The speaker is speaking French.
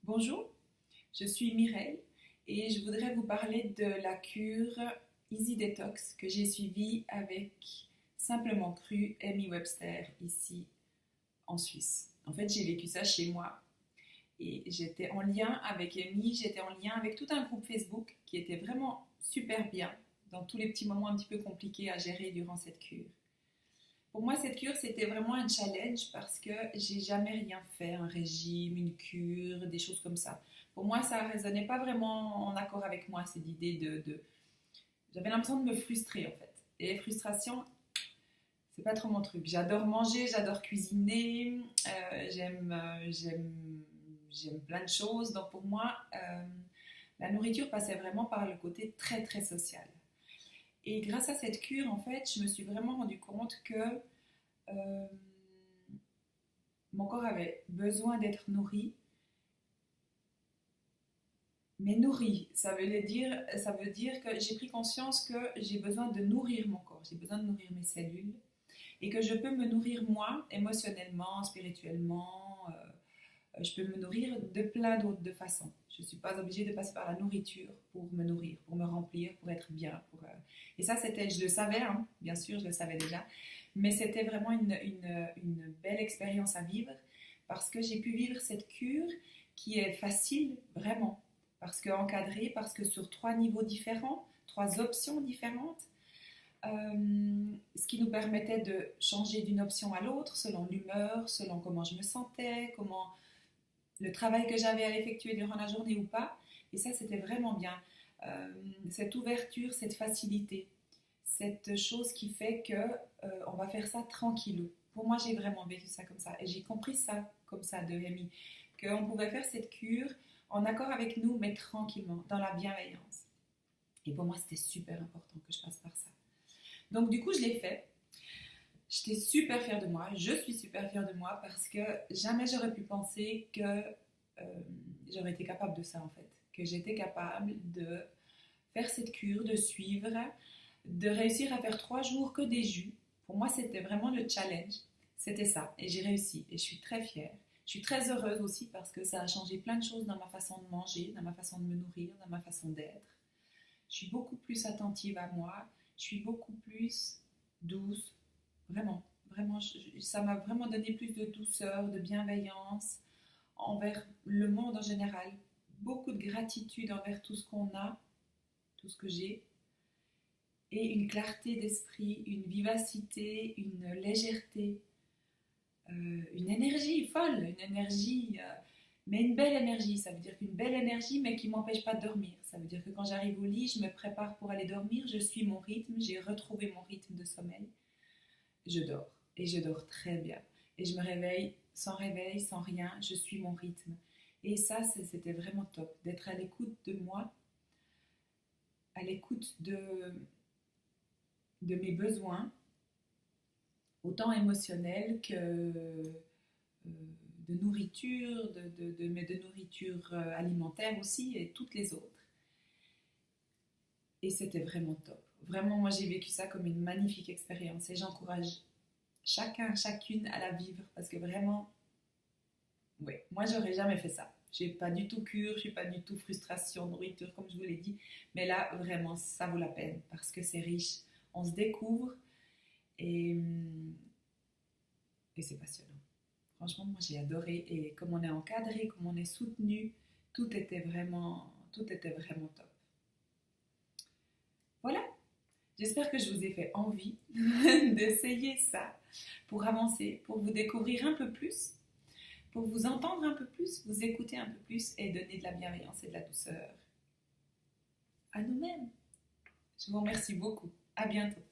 Bonjour, je suis Mireille et je voudrais vous parler de la cure Easy Detox que j'ai suivie avec Simplement Cru Amy Webster ici en Suisse. En fait, j'ai vécu ça chez moi et j'étais en lien avec Amy, j'étais en lien avec tout un groupe Facebook qui était vraiment super bien dans tous les petits moments un petit peu compliqués à gérer durant cette cure. Pour moi, cette cure, c'était vraiment un challenge parce que j'ai jamais rien fait, un régime, une cure, des choses comme ça. Pour moi, ça ne résonnait pas vraiment en accord avec moi, cette idée de... J'avais l'impression de me frustrer, en fait. Et les frustrations, c'est pas trop mon truc. J'adore manger, j'adore cuisiner, j'aime plein de choses. Donc pour moi, la nourriture passait vraiment par le côté très, très social. Et grâce à cette cure, en fait, je me suis vraiment rendu compte que euh, mon corps avait besoin d'être nourri, mais nourri, ça veut dire que j'ai pris conscience que j'ai besoin de nourrir mon corps, j'ai besoin de nourrir mes cellules, et que je peux me nourrir moi, émotionnellement, spirituellement, je peux me nourrir de plein d'autres de façons. Je ne suis pas obligée de passer par la nourriture pour me nourrir, pour me remplir, pour être bien. Et ça, je le savais, hein, bien sûr, je le savais déjà, mais c'était vraiment une belle expérience à vivre parce que j'ai pu vivre cette cure qui est facile, vraiment, parce qu'encadrée, parce que sur 3 niveaux différents, 3 options différentes, ce qui nous permettait de changer d'une option à l'autre selon l'humeur, selon comment je me sentais, comment le travail que j'avais à effectuer durant la journée ou pas. Et ça, c'était vraiment bien. Cette ouverture, cette facilité, cette chose qui fait que on va faire ça tranquillou. Pour moi, j'ai vraiment vécu ça comme ça. Et j'ai compris ça comme ça de Rémi, qu'on pouvait faire cette cure en accord avec nous, mais tranquillement, dans la bienveillance. Et pour moi, c'était super important que je passe par ça. Donc du coup, je l'ai fait. J'étais super fière de moi, je suis super fière de moi parce que jamais j'aurais pu penser que j'aurais été capable de ça en fait. Que j'étais capable de faire cette cure, de suivre, de réussir à faire 3 jours que des jus. Pour moi, c'était vraiment le challenge. C'était ça. Et j'ai réussi. Et je suis très fière. Je suis très heureuse aussi parce que ça a changé plein de choses dans ma façon de manger, dans ma façon de me nourrir, dans ma façon d'être. Je suis beaucoup plus attentive à moi. Je suis beaucoup plus douce. Vraiment, vraiment, ça m'a vraiment donné plus de douceur, de bienveillance envers le monde en général. Beaucoup de gratitude envers tout ce qu'on a, tout ce que j'ai. Et une clarté d'esprit, une vivacité, une légèreté, une énergie folle, une énergie, mais une belle énergie. Ça veut dire qu'une belle énergie, mais qui ne m'empêche pas de dormir. Ça veut dire que quand j'arrive au lit, je me prépare pour aller dormir, je suis mon rythme, j'ai retrouvé mon rythme de sommeil. Je dors et je dors très bien. Et je me réveille, sans rien, je suis mon rythme. Et ça, c'était vraiment top, d'être à l'écoute de moi, à l'écoute de mes besoins, autant émotionnels que de nourriture, mais de nourriture alimentaire aussi, et toutes les autres. Et c'était vraiment top. Vraiment, moi, j'ai vécu ça comme une magnifique expérience et j'encourage chacun, chacune à la vivre parce que vraiment, ouais, moi, j'aurais jamais fait ça. Je n'ai pas du tout cure, je n'ai pas du tout frustration, nourriture, comme je vous l'ai dit. Mais là, vraiment, ça vaut la peine parce que c'est riche. On se découvre et, et c'est passionnant. Franchement, moi, j'ai adoré. Et comme on est encadré, comme on est soutenu, tout était vraiment top. Voilà. J'espère que je vous ai fait envie d'essayer ça pour avancer, pour vous découvrir un peu plus, pour vous entendre un peu plus, vous écouter un peu plus et donner de la bienveillance et de la douceur à nous-mêmes. Je vous remercie beaucoup. À bientôt.